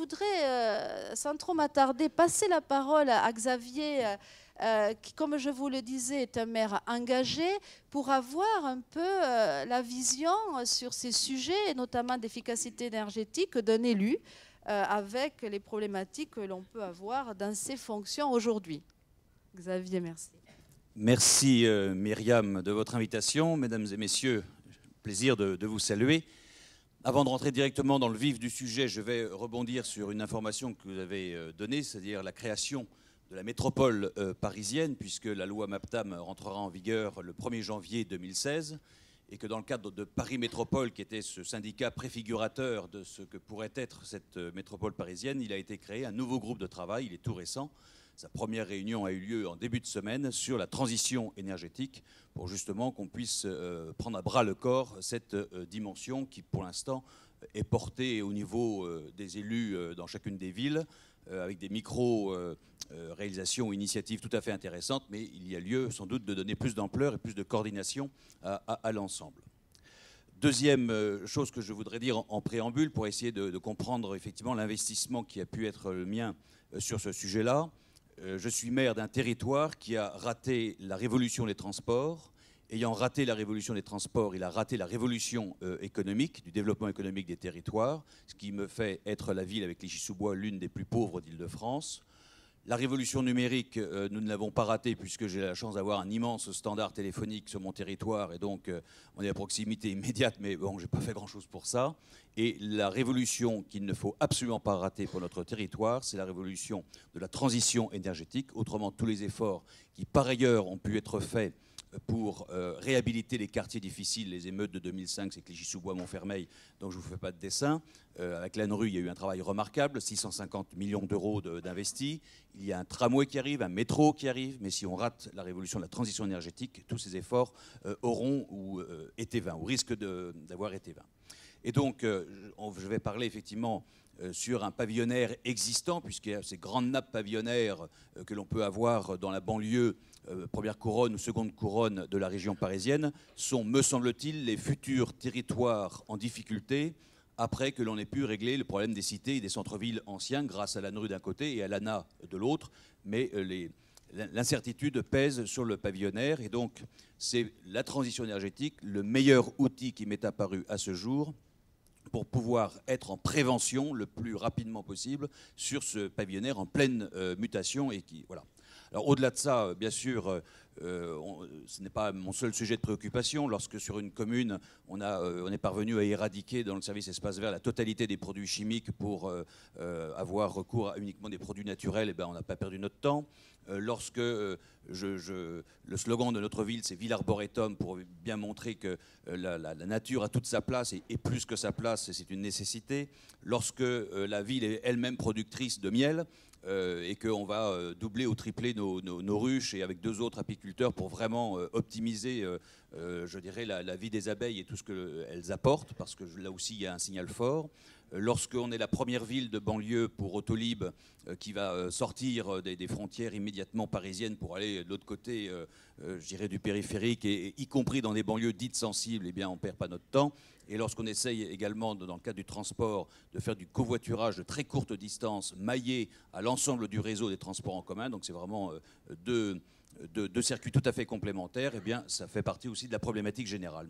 voudrais, sans trop m'attarder, passer la parole à Xavier, qui, comme je vous le disais, est un maire engagé, pour avoir un peu la vision sur ces sujets, et notamment d'efficacité énergétique d'un élu, avec les problématiques que l'on peut avoir dans ses fonctions aujourd'hui. Xavier, merci. Merci Myriam de votre invitation. Mesdames et messieurs, plaisir de vous saluer. Avant de rentrer directement dans le vif du sujet, je vais rebondir sur une information que vous avez donnée, c'est-à-dire la création de la métropole parisienne, puisque la loi MAPTAM rentrera en vigueur le 1er janvier 2016, et que dans le cadre de Paris Métropole, qui était ce syndicat préfigurateur de ce que pourrait être cette métropole parisienne, il a été créé un nouveau groupe de travail, il est tout récent. Sa première réunion a eu lieu en début de semaine sur la transition énergétique pour justement qu'on puisse prendre à bras le corps cette dimension qui, pour l'instant, est portée au niveau des élus dans chacune des villes avec des micro-réalisations ou initiatives tout à fait intéressantes, mais il y a lieu sans doute de donner plus d'ampleur et plus de coordination à l'ensemble. Deuxième chose que je voudrais dire en préambule pour essayer de comprendre effectivement l'investissement qui a pu être le mien sur ce sujet-là. Je suis maire d'un territoire qui a raté la révolution des transports. Ayant raté la révolution des transports, il a raté la révolution économique, du développement économique des territoires, ce qui me fait être la ville avec Clichy-sous-Bois l'une des plus pauvres d'Île-de-France. La révolution numérique, nous ne l'avons pas ratée puisque j'ai la chance d'avoir un immense standard téléphonique sur mon territoire et donc on est à proximité immédiate, mais bon, je n'ai pas fait grand-chose pour ça. Et la révolution qu'il ne faut absolument pas rater pour notre territoire, c'est la révolution de la transition énergétique. Autrement, tous les efforts qui par ailleurs ont pu être faits pour réhabiliter les quartiers difficiles, les émeutes de 2005, c'est Clichy-sous-Bois, Montfermeil, donc je ne vous fais pas de dessin. Avec l'ANRU, il y a eu un travail remarquable, 650 millions d'euros d'investis. Il y a un tramway qui arrive, un métro qui arrive, mais si on rate la révolution de la transition énergétique, tous ces efforts auront ou été vains, ou risquent d'avoir été vains. Et donc, je vais parler effectivement sur un pavillonnaire existant, puisqu'il y a ces grandes nappes pavillonnaires que l'on peut avoir dans la banlieue, première couronne ou seconde couronne de la région parisienne, sont, me semble-t-il, les futurs territoires en difficulté après que l'on ait pu régler le problème des cités et des centres-villes anciens grâce à l'ANRU d'un côté et à l'ANA de l'autre. Mais l'incertitude pèse sur le pavillonnaire et donc c'est la transition énergétique, le meilleur outil qui m'est apparu à ce jour pour pouvoir être en prévention le plus rapidement possible sur ce pavillonnaire en pleine mutation et qui, voilà. Alors au-delà de ça, bien sûr, ce n'est pas mon seul sujet de préoccupation. Lorsque sur une commune, on est parvenu à éradiquer dans le service espace vert la totalité des produits chimiques pour avoir recours à uniquement des produits naturels, eh bien, on n'a pas perdu notre temps. Lorsque le slogan de notre ville, c'est Ville Arboretum, pour bien montrer que la nature a toute sa place et plus que sa place, c'est une nécessité. Lorsque la ville est elle-même productrice de miel, et qu'on va doubler ou tripler nos ruches et avec 2 autres apiculteurs pour vraiment optimiser, je dirais, la vie des abeilles et tout ce qu'elles apportent, parce que là aussi il y a un signal fort. Lorsqu'on est la première ville de banlieue pour Autolib qui va sortir des frontières immédiatement parisiennes pour aller de l'autre côté, je dirais, du périphérique, et y compris dans des banlieues dites sensibles, eh bien on ne perd pas notre temps. Et lorsqu'on essaye également, dans le cadre du transport, de faire du covoiturage de très courte distance, maillé à l'ensemble du réseau des transports en commun, donc c'est vraiment deux circuits tout à fait complémentaires, eh bien ça fait partie aussi de la problématique générale.